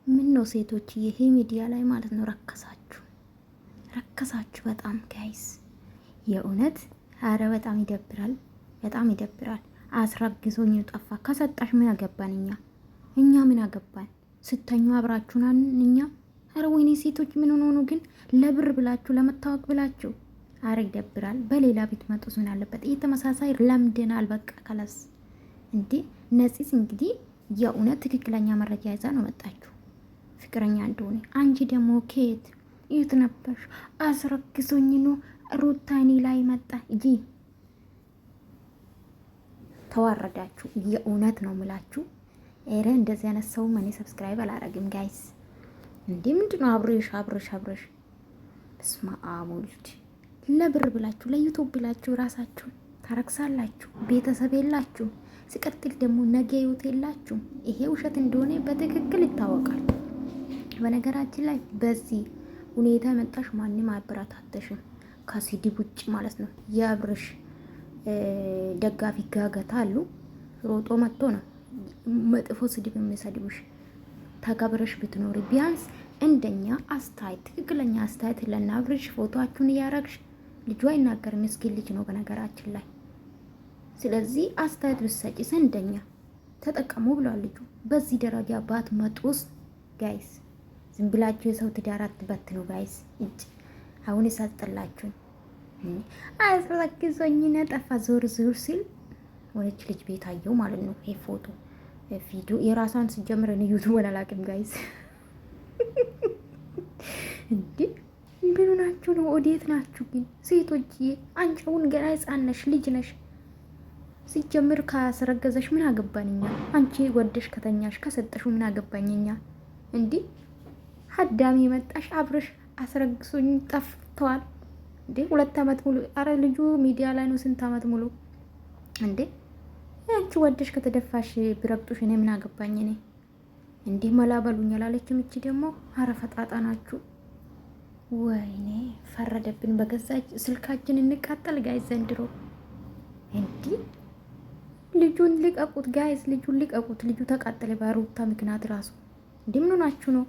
ምን ነው ሴቶች ይሄ ሚዲያ ላይ ማለት ነው ረከሳችሁ በጣም ጋይስ የእውነት አረ በጣም ይደብራል፣ በጣም ይደብራል። አስረግዞኝ ጠፋ። ከሰጣሽ ምን አገባን እኛ ምን አገባን? ስተኙ አብራችሁናን እኛ። አረ ወይኔ ሴቶች ምን ሆኖ ግን ለብር ብላችሁ ለመታወቅ ብላችሁ። አረ ይደብራል። በሌላ ቤት መጡስ ምን አለበት? ይህ ተመሳሳይ ለምደናል። በቃ ከላስ እንዴ ነፂስ እንግዲህ የእውነት ትክክለኛ መረጃ ይዛ ነው መጣችሁ ፍቅረኛ እንደሆነ። አንቺ ደግሞ ከየት የት ነበርሽ? አስረግዞኝ ነው ሩታኒ ላይ መጣ እንጂ ተዋረዳችሁ። የእውነት ነው ምላችሁ። ኤረ እንደዚህ አይነት ሰው እኔ ሰብስክራይብ አላረግም ጋይስ። እንዴ ምንድነው አብረሽ በስመ አብ ወልድ። ለብር ብላችሁ ለዩቱብ ብላችሁ ራሳችሁን ታረክሳላችሁ። ቤተሰብ የላችሁ። ሲቀጥል ደግሞ ነገ ህይወት የላችሁ። ይሄ ውሸት እንደሆነ በትክክል ይታወቃል። በነገራችን ላይ በዚህ ሁኔታ መጣሽ ማንም አያበረታተሽም ከስድብ ውጭ ማለት ነው። የአብርሽ ደጋፊ ጋገታ አሉ። ሮጦ መጥቶ ነው መጥፎ ስድብ የሚሰድቡሽ። ተከብረሽ ብትኖሪ ቢያንስ እንደኛ አስተያየት፣ ትክክለኛ አስተያየት ለና አብርሽ ፎቶአችሁን እያረግሽ ልጁ አይናገርም። ምስኪን ልጅ ነው በነገራችን ላይ። ስለዚህ አስተያየት ብትሰጪስ እንደኛ ተጠቀሙ ብሏል ልጁ። በዚህ ደረጃ ባትመጡስ ጋይስ? ዝም ብላችሁ የሰው ትዳር አትበትኑ ጋይስ። አሁን ይሳጥላችሁኝ። አስረግዞኝ ነጠፋ ዞር ሲል ወለች ልጅ ቤት አየው ማለት ነው። ይሄ ፎቶ ቪዲዮ የራሷን ሲጀምር ነው ዩቲዩብ አላውቅም ጋይስ። እንዴ ምን ናችሁ ነው? ወዴት ናችሁ ግን ሴቶችዬ? አንቺ አሁን ገና ሕፃን ነሽ፣ ልጅ ነሽ። ሲጀምር ካስረገዘሽ ምን አገባኝኛ? አንቺ ወደሽ ከተኛሽ ከሰጠሹ ምን አገባኝኛ? እንዴ ሀዳሚ መጣሽ አብረሽ አስረግሶኝ ጠፍተዋል እንዴ 2 አመት ሙሉ። አረ ልጁ ሚዲያ ላይ ነው ስንት አመት ሙሉ እንዴ። አንቺ ወደሽ ከተደፋሽ ብረግጡሽ እኔ ምን አገባኝ? እኔ እንዲህ መላበሉኝ አላለችም። እቺ ደግሞ አረ ፈጣጣ ናችሁ። ወይኔ ፈረደብን። በገዛች ስልካችን እንቃጠል ጋይዝ ዘንድሮ። እንዲህ ልጁን ልቀቁት ጋይዝ፣ ልጁን ልቀቁት። ልጁ ተቃጠለ በሩታ ምክንያት ራሱ። እንዲህ ምን ሆናችሁ ነው?